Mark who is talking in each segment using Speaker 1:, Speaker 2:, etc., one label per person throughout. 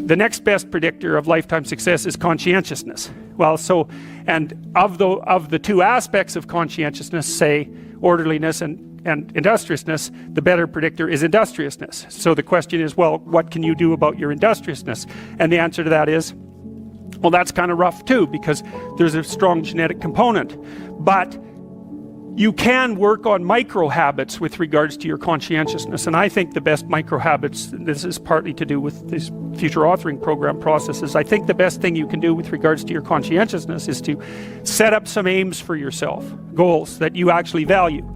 Speaker 1: The next best predictor of lifetime success is conscientiousness. Well, and of the two aspects of conscientiousness, say orderliness and industriousness, the better predictor is industriousness. So the question is, well, what can you do about your industriousness? And the answer to that is, well, that's kind of rough too, because there's a strong genetic component. But you can work on micro habits with regards to your conscientiousness. And I think the best micro habits, this is partly to do with this future authoring program processes, I think the best thing you can do with regards to your conscientiousness is to set up some aims for yourself, goals that you actually value.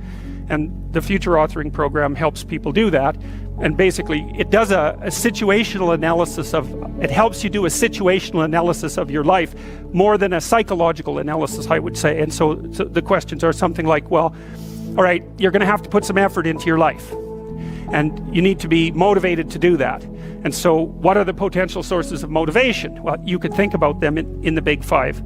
Speaker 1: And the future authoring program helps people do that. And basically it does a situational analysis it helps you do a situational analysis of your life more than a psychological analysis, I would say. And so the questions are something like, well, all right, you're going to have to put some effort into your life, and you need to be motivated to do that. And so what are the potential sources of motivation? Well, you could think about them in the big five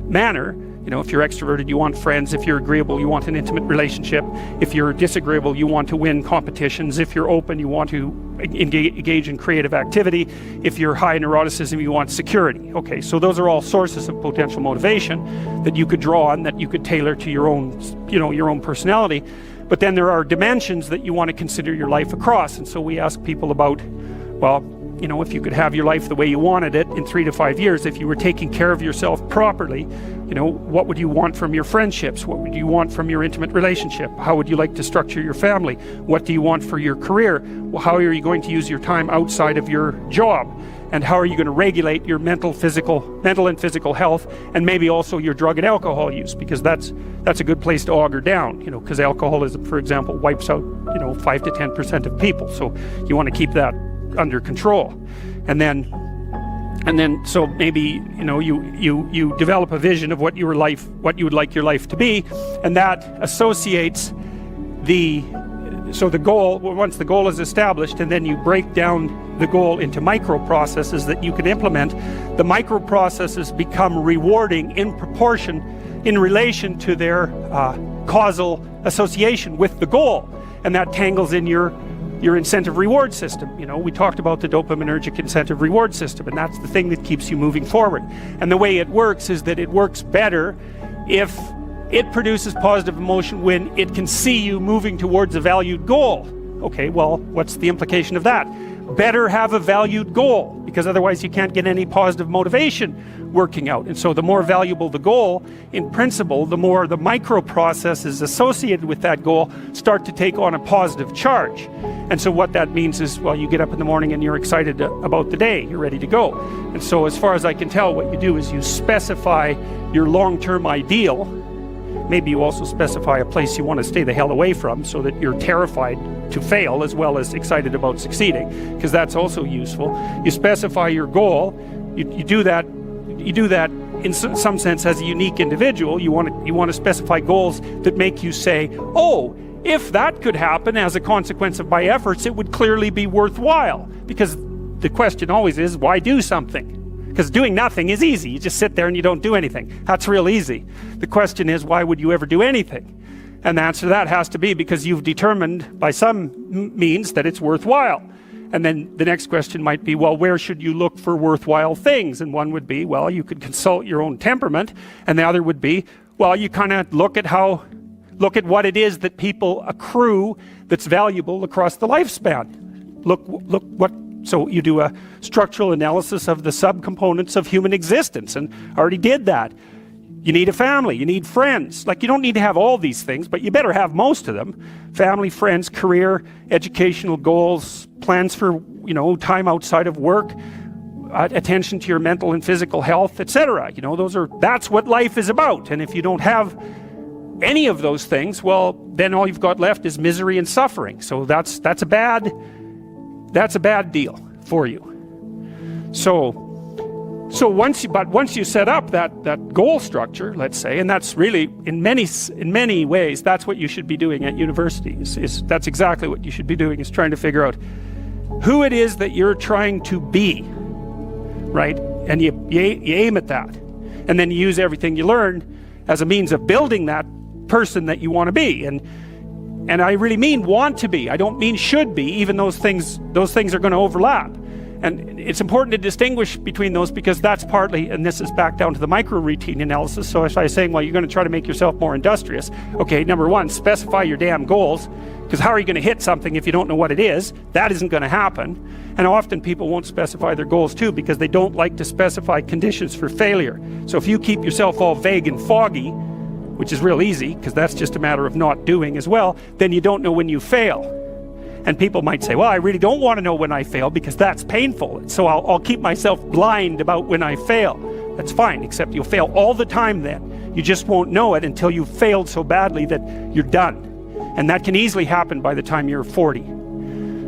Speaker 1: manner. You know, if you're extroverted, you want friends. If you're agreeable, you want an intimate relationship. If you're disagreeable, you want to win competitions. If you're open, you want to engage in creative activity. If you're high neuroticism, you want security. Okay, so those are all sources of potential motivation that you could draw on, that you could tailor to your own, your own personality. But then there are dimensions that you want to consider your life across. And so we ask people about, well, if you could have your life the way you wanted it in 3 to 5 years, if you were taking care of yourself properly, what would you want from your friendships? What would you want from your intimate relationship? How would you like to structure your family? What do you want for your career? Well, how are you going to use your time outside of your job? And how are you going to regulate your mental and physical health, and maybe also your drug and alcohol use, because that's a good place to auger down, because alcoholism, for example, wipes out 5 to 10% of people. So you want to keep that under control. And then so maybe you develop a vision of what you would like your life to be, and that associates the goal. Once the goal is established, and then you break down the goal into micro processes that you can implement. The micro processes become rewarding in proportion, in relation to their causal association with the goal, and that tangles in your incentive reward system. We talked about the dopaminergic incentive reward system, and that's the thing that keeps you moving forward. And the way it works is that it works better if it produces positive emotion when it can see you moving towards a valued goal. Okay, well, what's the implication of that? Better have a valued goal, because otherwise you can't get any positive motivation working out. And so the more valuable the goal, in principle, the more the micro processes associated with that goal start to take on a positive charge. And so what that means is, well, you get up in the morning and you're excited about the day, you're ready to go. And so as far as I can tell, what you do is you specify your long-term ideal. Maybe you also specify a place you want to stay the hell away from, so that you're terrified to fail as well as excited about succeeding, because that's also useful. You specify your goal. You do that in some sense as a unique individual. You want to specify goals that make you say, oh, if that could happen as a consequence of my efforts, it would clearly be worthwhile. Because the question always is, why do something? Because doing nothing is easy. You just sit there and you don't do anything. That's real easy. The question is, why would you ever do anything? And the answer to that has to be because you've determined by some means that it's worthwhile. And then the next question might be, well, where should you look for worthwhile things? And one would be, well, you could consult your own temperament. And the other would be, well, you kind of look at what it is that people accrue that's valuable across the lifespan. So you do a structural analysis of the subcomponents of human existence, and I already did that. You need a family, you need friends. Like, you don't need to have all these things, but you better have most of them. Family, friends, career, educational goals, plans for, time outside of work, attention to your mental and physical health, etc. That's what life is about. And if you don't have any of those things, well, then all you've got left is misery and suffering. So that's a bad deal for you. So once you set up that goal structure, let's say, and that's really in many ways that's what you should be doing at university. That's exactly what you should be doing, is trying to figure out who it is that you're trying to be, right? And you aim at that, and then you use everything you learn as a means of building that person that you want to be. And And I really mean want to be. I don't mean should be, even those things are going to overlap. And it's important to distinguish between those, because that's partly, and this is back down to the micro-routine analysis. So if I was saying, well, you're going to try to make yourself more industrious. Okay, number one, specify your damn goals, because how are you going to hit something if you don't know what it is? That isn't going to happen. And often people won't specify their goals too, because they don't like to specify conditions for failure. So if you keep yourself all vague and foggy, which is real easy, because that's just a matter of not doing as well, then you don't know when you fail. And people might say, well, I really don't want to know when I fail because that's painful. So I'll keep myself blind about when I fail. That's fine, except you'll fail all the time then. You just won't know it until you've failed so badly that you're done. And that can easily happen by the time you're 40.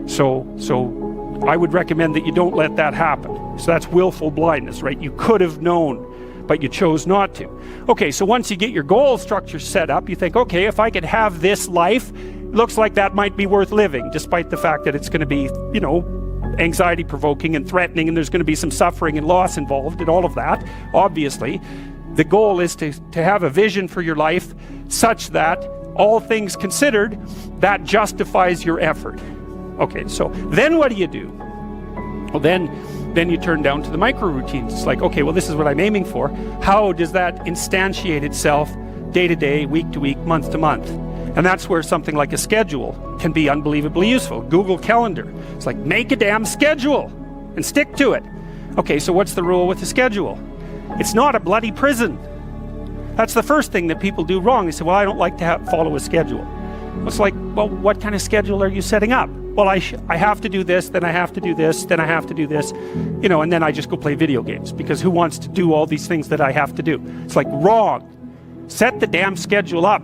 Speaker 1: So I would recommend that you don't let that happen. So that's willful blindness, right? You could have known, but you chose not to. Okay, so once you get your goal structure set up, you think, okay, if I could have this life, looks like that might be worth living, despite the fact that it's going to be, anxiety provoking and threatening, and there's going to be some suffering and loss involved and all of that. Obviously, the goal is to have a vision for your life such that, all things considered, that justifies your effort. Okay, so then what do you do? Well, then you turn down to the micro routines. It's like, okay, well, this is what I'm aiming for. How does that instantiate itself day to day, week to week, month to month? And that's where something like a schedule can be unbelievably useful. Google Calendar. It's like, make a damn schedule and stick to it. Okay, so what's the rule with a schedule? It's not a bloody prison. That's the first thing that people do wrong. They say, well, I don't like to follow a schedule. It's like, well, what kind of schedule are you setting up? Well, I have to do this, then I have to do this, then I have to do this, and then I just go play video games, because who wants to do all these things that I have to do? It's like, wrong. Set the damn schedule up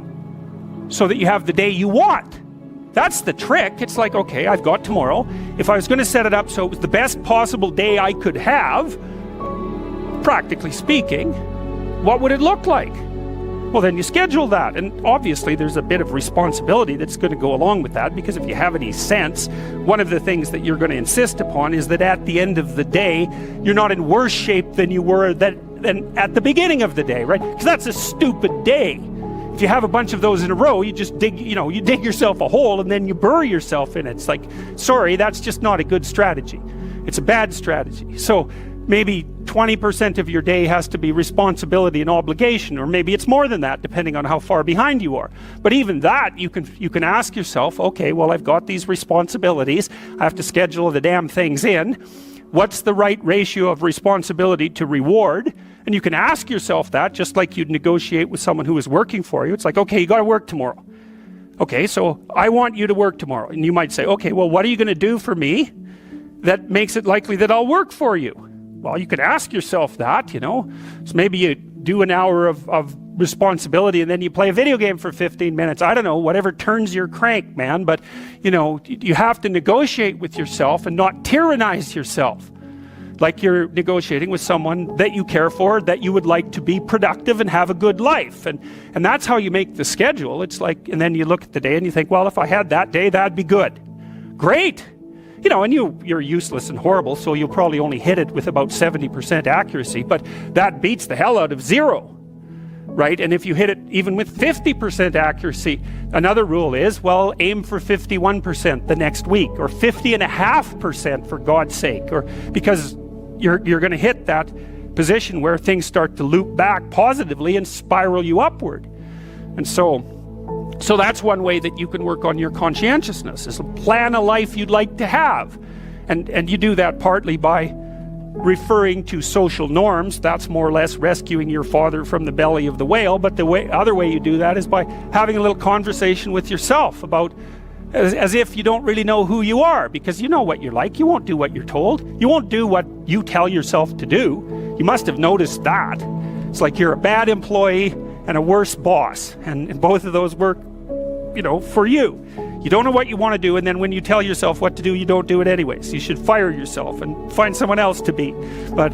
Speaker 1: so that you have the day you want. That's the trick. It's like, okay, I've got tomorrow. If I was going to set it up so it was the best possible day I could have, practically speaking, what would it look like? Well, then you schedule that. And obviously there's a bit of responsibility that's going to go along with that, because if you have any sense, one of the things that you're going to insist upon is that at the end of the day, you're not in worse shape than you were than at the beginning of the day, right? Because that's a stupid day. If you have a bunch of those in a row, you just dig yourself a hole and then you bury yourself in it. It's like, sorry, that's just not a good strategy. It's a bad strategy. So maybe 20% of your day has to be responsibility and obligation, or maybe it's more than that, depending on how far behind you are. But even that, you can ask yourself, okay, well, I've got these responsibilities. I have to schedule the damn things in. What's the right ratio of responsibility to reward? And you can ask yourself that, just like you'd negotiate with someone who is working for you. It's like, okay, you got to work tomorrow. Okay, so I want you to work tomorrow. And you might say, okay, well, what are you going to do for me that makes it likely that I'll work for you? Well, you could ask yourself that, So maybe you do an hour of responsibility and then you play a video game for 15 minutes. I don't know, whatever turns your crank, man. But, you have to negotiate with yourself and not tyrannize yourself. Like you're negotiating with someone that you care for, that you would like to be productive and have a good life. And that's how you make the schedule. It's like, and then you look at the day and you think, well, if I had that day, that'd be good. Great. And you're useless and horrible, so you'll probably only hit it with about 70% accuracy, but that beats the hell out of 0, right? And if you hit it even with 50% accuracy, another rule is, well, aim for 51% the next week, or 50.5% for God's sake, or because you're going to hit that position where things start to loop back positively and spiral you upward. And so that's one way that you can work on your conscientiousness, is plan a life you'd like to have. And you do that partly by referring to social norms. That's more or less rescuing your father from the belly of the whale. But the other way you do that is by having a little conversation with yourself about, as if you don't really know who you are, because you know what you're like. You won't do what you're told. You won't do what you tell yourself to do. You must have noticed that. It's like you're a bad employee and a worse boss, and both of those work, for you. You don't know what you want to do, and then when you tell yourself what to do, you don't do it anyways. You should fire yourself and find someone else to be. But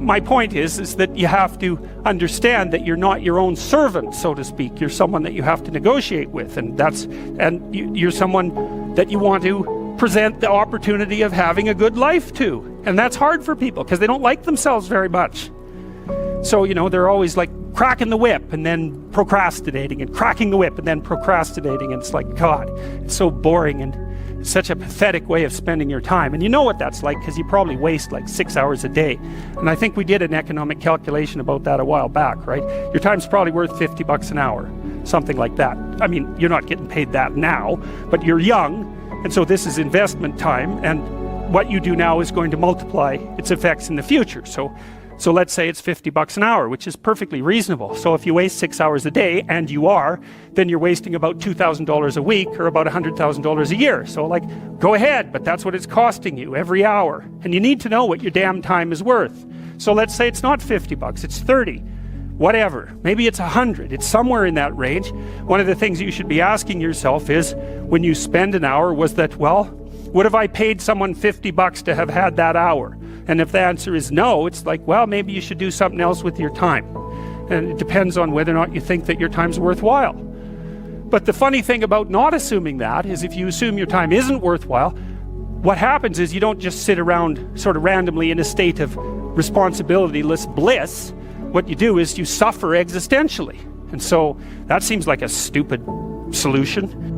Speaker 1: my point is that you have to understand that you're not your own servant, so to speak. You're someone that you have to negotiate with, and you're someone that you want to present the opportunity of having a good life to. And that's hard for people because they don't like themselves very much. So, they're always like cracking the whip and then procrastinating, and cracking the whip and then procrastinating, and it's like, God, it's so boring and such a pathetic way of spending your time. And you know what that's like, because you probably waste like 6 hours a day. And I think we did an economic calculation about that a while back, right? Your time's probably worth $50 an hour, something like that. I mean, you're not getting paid that now, but you're young, and so this is investment time, and what you do now is going to multiply its effects in the future. So let's say it's $50 an hour, which is perfectly reasonable. So if you waste 6 hours a day, and you are, then you're wasting about $2,000 a week, or about $100,000 a year. So like, go ahead, but that's what it's costing you every hour. And you need to know what your damn time is worth. So let's say it's not $50, it's 30, whatever. Maybe it's 100, it's somewhere in that range. One of the things you should be asking yourself is, when you spend an hour, was that, well, would have I paid someone $50 to have had that hour? And if the answer is no, it's like, well, maybe you should do something else with your time. And it depends on whether or not you think that your time's worthwhile. But the funny thing about not assuming that is, if you assume your time isn't worthwhile, what happens is you don't just sit around sort of randomly in a state of responsibilityless bliss. What you do is you suffer existentially. And so that seems like a stupid solution.